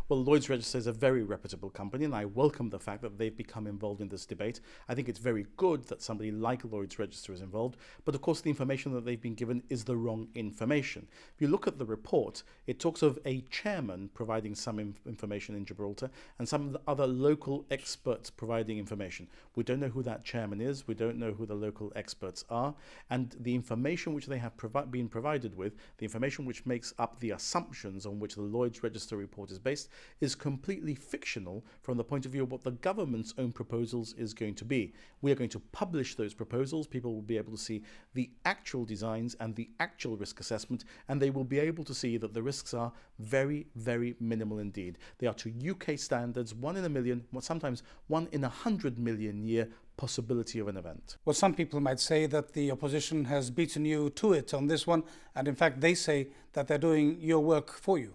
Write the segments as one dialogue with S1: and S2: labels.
S1: Well, Lloyds Register is a very reputable company, and I welcome the fact that they've become involved in this debate. I think it's very good that somebody like Lloyds Register is involved, but of course the information that they've been given is the wrong information. If you look at the report, it talks of a chairman providing some information in Gibraltar and some of the other local experts providing information. We don't know who that chairman is, we don't know who the local experts are, and the information which they have been provided with, the information which makes up the assumptions on which the Lloyds Register report is based, is completely fictional from the point of view of what the government's own proposals is going to be. We are going to publish those proposals. People will be able to see the actual designs and the actual risk assessment, and they will be able to see that the risks are very, very minimal indeed. They are to UK standards, 1 in a million, sometimes 1 in 100 million year possibility of an event.
S2: Well, some people might say that the opposition has beaten you to it on this one, and in fact they say that they're doing your work for you.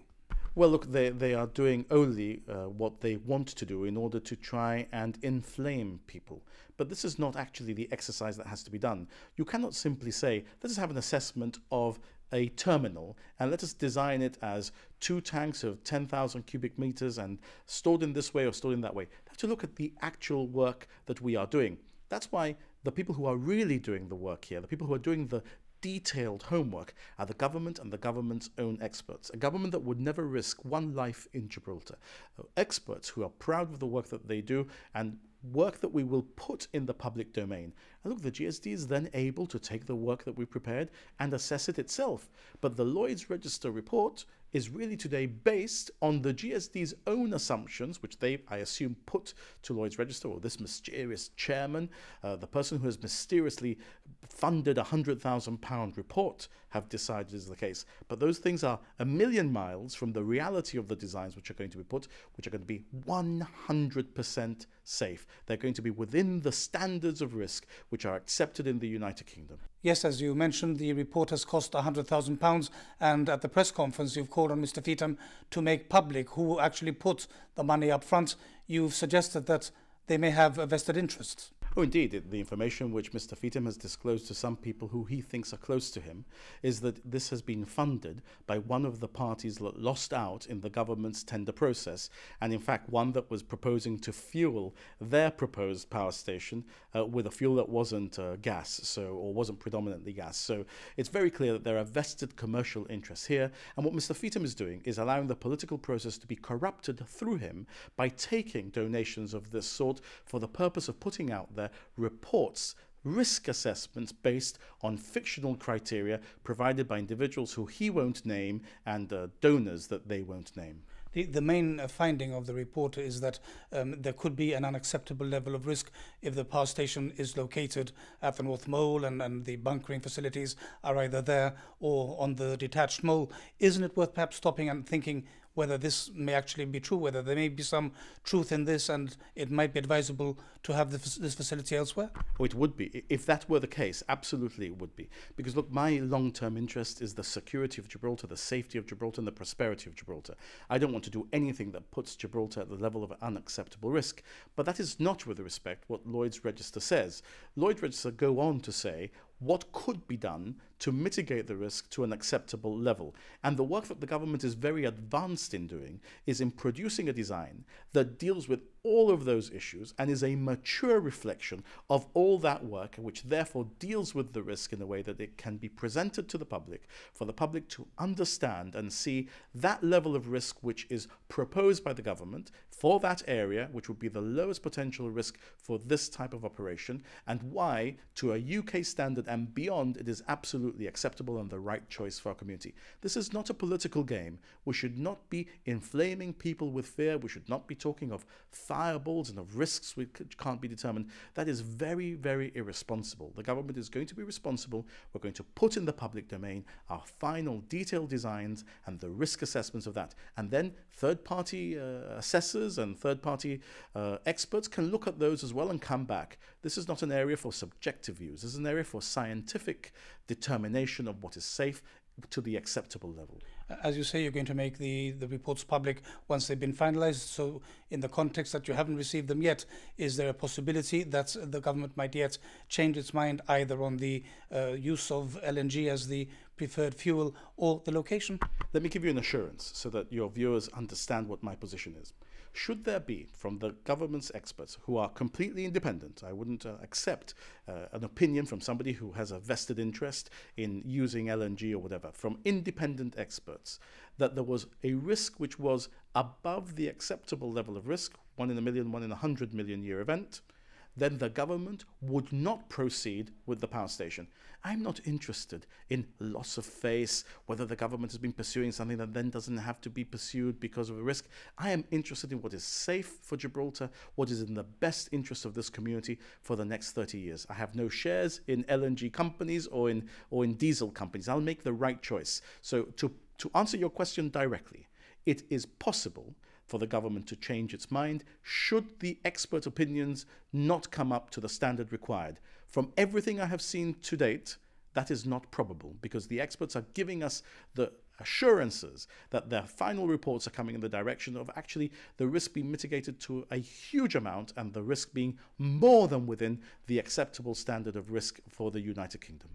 S1: Well, look, they are doing only what they want to do in order to try and inflame people. But this is not actually the exercise that has to be done. You cannot simply say, let us have an assessment of a terminal and let us design it as 2 tanks of 10,000 cubic meters and stored in this way or stored in that way. You have to look at the actual work that we are doing. That's why the people who are really doing the work here, the people who are doing the detailed homework, are the government and the government's own experts. A government that would never risk one life in Gibraltar. Experts who are proud of the work that they do and work that we will put in the public domain. And look, the GSD is then able to take the work that we prepared and assess it itself. But the Lloyds Register report is really today based on the GSD's own assumptions, which they, I assume, put to Lloyds Register, or this mysterious chairman, the person who has mysteriously funded a £100,000 report, have decided is the case. But those things are a million miles from the reality of the designs which are going to be put, which are going to be 100% safe. They're going to be within the standards of risk which are accepted in the United Kingdom.
S2: Yes, as you mentioned, the report has cost £100,000, and at the press conference you've called on Mr. Feetham to make public who actually put the money up front. You've suggested that they may have a vested interest.
S1: Oh, indeed. The information which Mr. Feetham has disclosed to some people who he thinks are close to him is that this has been funded by one of the parties that lost out in the government's tender process, and in fact one that was proposing to fuel their proposed power station with a fuel that wasn't gas, or wasn't predominantly gas. So it's very clear that there are vested commercial interests here, and what Mr. Feetham is doing is allowing the political process to be corrupted through him by taking donations of this sort for the purpose of putting out there reports, risk assessments based on fictional criteria provided by individuals who he won't name and donors that they won't name.
S2: The main finding of the report is that there could be an unacceptable level of risk if the power station is located at the North Mole and the bunkering facilities are either there or on the detached mole. Isn't it worth perhaps stopping and thinking whether this may actually be true, whether there may be some truth in this and it might be advisable to have this facility elsewhere?
S1: Oh, it would be. If that were the case, absolutely it would be. Because look, my long-term interest is the security of Gibraltar, the safety of Gibraltar and the prosperity of Gibraltar. I don't want to do anything that puts Gibraltar at the level of unacceptable risk. But that is not, with respect, what Lloyds Register says. Lloyds Register go on to say what could be done to mitigate the risk to an acceptable level. And the work that the government is very advanced in doing is in producing a design that deals with all of those issues and is a mature reflection of all that work, which therefore deals with the risk in a way that it can be presented to the public, for the public to understand and see that level of risk which is proposed by the government for that area, which would be the lowest potential risk for this type of operation, and why, to a UK standard and beyond, it is absolutely acceptable and the right choice for our community. This is not a political game. We should not be inflaming people with fear. We should not be talking of fireballs and of risks which can't be determined. That is very, very irresponsible. The government is going to be responsible. We're going to put in the public domain our final detailed designs and the risk assessments of that. And then third-party assessors and third-party experts can look at those as well and come back. This is not an area for subjective views. This is an area for scientific determination of what is safe to the acceptable level.
S2: As you say, you're going to make the reports public once they've been finalized. So in the context that you haven't received them yet, is there a possibility that the government might yet change its mind either on the use of LNG as the preferred fuel or the location?
S1: Let me give you an assurance so that your viewers understand what my position is. Should there be, from the government's experts who are completely independent, I wouldn't accept an opinion from somebody who has a vested interest in using LNG or whatever, from independent experts, that there was a risk which was above the acceptable level of risk, 1 in a million, 1 in 100 million year event, then the government would not proceed with the power station. I'm not interested in loss of face, whether the government has been pursuing something that then doesn't have to be pursued because of a risk. I am interested in what is safe for Gibraltar, what is in the best interest of this community for the next 30 years. I have no shares in LNG companies or in diesel companies. I'll make the right choice. So to answer your question directly, it is possible for the government to change its mind should the expert opinions not come up to the standard required. From everything I have seen to date, that is not probable, because the experts are giving us the assurances that their final reports are coming in the direction of actually the risk being mitigated to a huge amount and the risk being more than within the acceptable standard of risk for the United Kingdom.